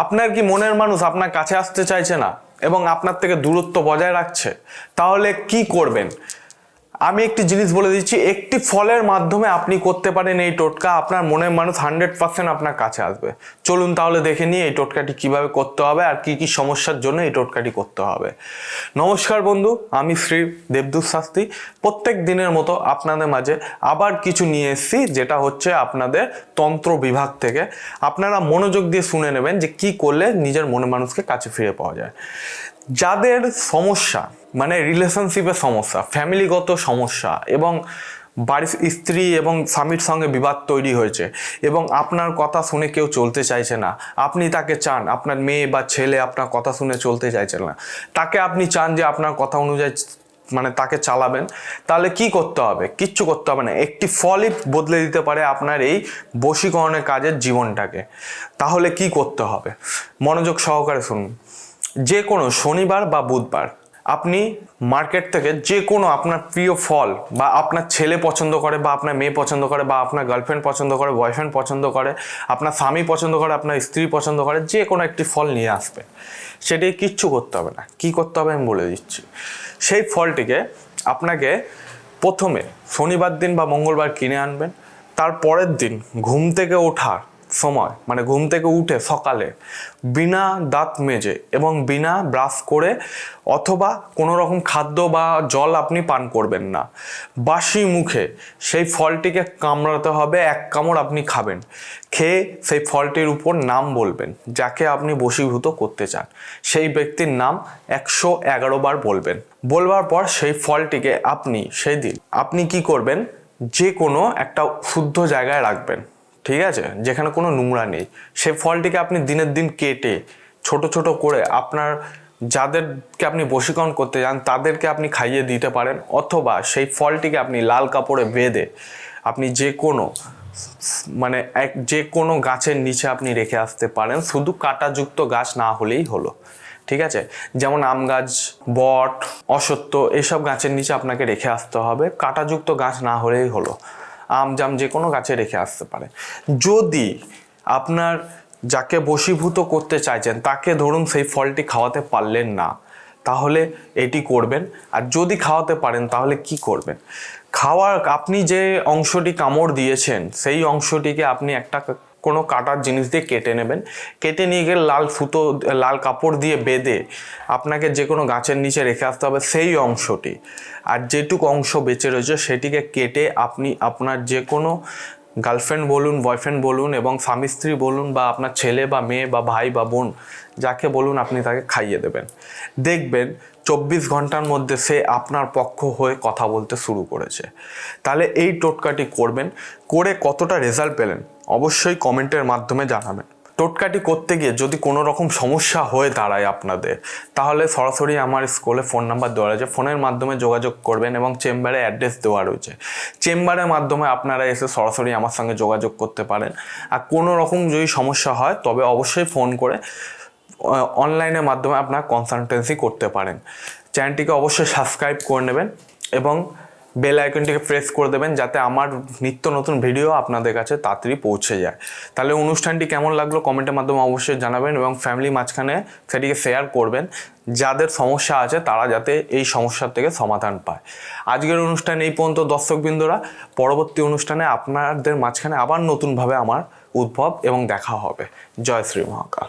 আপনার কি মনের মানুষ আপনার কাছে আসতে চাইছে না এবং আপনার থেকে দূরত্ব বজায় রাখছে? তাহলে কি করবেন? আমি একটি জিনিস বলে দিচ্ছি, একটি ফলের মাধ্যমে আপনি করতে পারেন এই টোটকা। আপনার মনের মানুষ 100% আপনার কাছে আসবে। চলুন তাহলে দেখে নিই এই টোটকাটি কিভাবে করতে হবে আর কি কি সমস্যার জন্য এই টোটকাটি করতে হবে। নমস্কার বন্ধু, আমি শ্রী দেবদূত শাস্ত্রী। প্রত্যেক দিনের মতো আপনাদের মাঝে আবার কিছু নিয়ে এসেছি, যেটা হচ্ছে আপনাদের তন্ত্র বিভাগ থেকে। আপনারা মনোযোগ দিয়ে শুনে নেবেন যে কি করলে নিজের মনের মানুষকে কাছে ফিরে পাওয়া যায়। যাদের সমস্যা মানে রিলেশনশিপের সমস্যা, ফ্যামিলিগত সমস্যা এবং বাড়ির স্ত্রী এবং স্বামীর সঙ্গে বিবাদ তৈরি হয়েছে এবং আপনার কথা শুনে কেউ চলতে চাইছে না, আপনি তাকে চান, আপনার মেয়ে বা ছেলে আপনার কথা শুনে চলতে চাইছে না, তাকে আপনি চান যে আপনার কথা অনুযায়ী মানে তাকে চালাবেন, তাহলে কি করতে হবে? কিচ্ছু করতে হবে না। একটি ফলই বদলে দিতে পারে আপনার এই বশীকরণের কাজের জীবনটাকে। তাহলে কি করতে হবে? মনোযোগ সহকারে শুনুন। যে কোনো শনিবার বা বুধবার আপনি মার্কেট থেকে যে কোনো আপনার প্রিয় ফল, বা আপনার ছেলে পছন্দ করে বা আপনার মেয়ে পছন্দ করে বা আপনার গার্লফ্রেন্ড পছন্দ করে, বয়ফ্রেন্ড পছন্দ করে, আপনার স্বামী পছন্দ করে, আপনার স্ত্রী পছন্দ করে, যে কোনো একটি ফল নিয়ে আসবে। সেটাই, কিচ্ছু করতে হবে না। কি করতে হবে আমি বলে দিচ্ছি। সেই ফলটিকে আপনাকে প্রথমে শনিবার দিন বা মঙ্গলবার কিনে আনবেন। তার পরের দিন ঘুম থেকে ওঠার সময়, মানে ঘুম থেকে উঠে সকালে বিনা দাঁত মেজে এবং বিনা ব্রাশ করে অথবা কোনো রকম খাদ্য বা জল আপনি পান করবেন না, বাসি মুখে সেই ফলটিকে কামড়াতে হবে। এক কামড় আপনি খাবেন। খেয়ে সেই ফলটির উপর নাম বলবেন, যাকে আপনি বশীভূত করতে চান সেই ব্যক্তির নাম 111 বার বলবেন। বলবার পর সেই ফলটিকে আপনি সেই দিন আপনি কি করবেন, যে কোনো একটা শুদ্ধ জায়গায় রাখবেন, ঠিক আছে, যেখানে কোনো নোংরা নেই। সেই ফলটিকে আপনি দিনের দিন কেটে ছোট ছোট করে আপনার যাদেরকে আপনি বশীকরণ করতে চান তাদেরকে আপনি খাইয়ে দিতে পারেন, অথবা সেই ফলটিকে আপনি লাল কাপড়ে বেঁধে আপনি যে কোনো যে কোনো গাছের নিচে আপনি রেখে আসতে পারেন। শুধু কাঁটাযুক্ত গাছ না হলেই হলো, ঠিক আছে? যেমন আম গাছ, বট, অশ্বত্থ, এইসব গাছের নিচে আপনাকে রেখে আসতে হবে। কাঁটাযুক্ত গাছ না হলেই হলো। আম জাম যে কোনো গাছে রেখে আসতে পারে। যদি আপনার যাকে বশীভূত করতে চাইছেন তাকে ধরুন সেই ফলটি খাওয়াতে পারলেন না, তাহলে এটি করবেন। আর যদি খাওয়াতে পারেন তাহলে কি করবেন? আপনি যে অংশটি কামড় দিয়েছেন সেই অংশটিকে আপনি একটা কোনো কাটার জিনিস দিয়ে কেটে নেবেন। কেটে নিয়ে গিয়ে লাল কাপড় দিয়ে বেঁধে আপনাকে যে কোনো গাছের নিচে রেখে আসতে হবে সেই অংশটি। আর যেটুকু অংশ বেঁচে রয়েছে সেটিকে কেটে আপনি আপনার যে কোনো গার্লফ্রেন্ড বলুন, বয়ফ্রেন্ড বলুন এবং স্বামী স্ত্রী বলুন, বা আপনার ছেলে বা মেয়ে বা ভাই বা বোন, যাকে বলুন আপনি তাকে খাইয়ে দেবেন। দেখবেন 24 ঘন্টার মধ্যে সে আপনার পক্ষ হয়ে কথা বলতে শুরু করেছে। তাহলে এই টোটকাটি করবেন। করে কতটা রেজাল্ট পেলেন অবশ্যই কমেন্টের মাধ্যমে জানাবেন। টোটকাটি করতে গিয়ে যদি কোনো রকম সমস্যা হয়ে দাঁড়ায় আপনাদের, তাহলে সরাসরি আমার স্কুলে ফোন নাম্বার দেওয়া রয়েছে, ফোনের মাধ্যমে যোগাযোগ করবেন এবং চেম্বারে অ্যাড্রেস দেওয়া রয়েছে। চেম্বারের মাধ্যমে আপনারা এসে সরাসরি আমার সঙ্গে যোগাযোগ করতে পারেন। আর কোনো রকম যদি সমস্যা হয় তবে অবশ্যই ফোন করে অনলাইনের মাধ্যমে আপনার কনসালটেন্সি করতে পারেন। চ্যানেলটিকে অবশ্যই সাবস্ক্রাইব করে নেবেন এবং বেল আইকনটিকে প্রেস করে দেবেন, যাতে আমার নিত্য নতুন ভিডিও আপনাদের কাছে তাড়াতাড়ি পৌঁছে যায়। তাহলে অনুষ্ঠানটি কেমন লাগলো কমেন্টের মাধ্যমে অবশ্যই জানাবেন এবং ফ্যামিলি মাঝখানে সেটিকে শেয়ার করবেন, যাদের সমস্যা আছে তারা যাতে এই সমস্যার থেকে সমাধান পায়। আজকের অনুষ্ঠান এই পর্যন্ত দর্শকবৃন্দরা। পরবর্তী অনুষ্ঠানে আপনাদের মাঝখানে আবার নতুনভাবে আমার উদ্ভব এবং দেখা হবে। জয় শ্রী মহাকাল।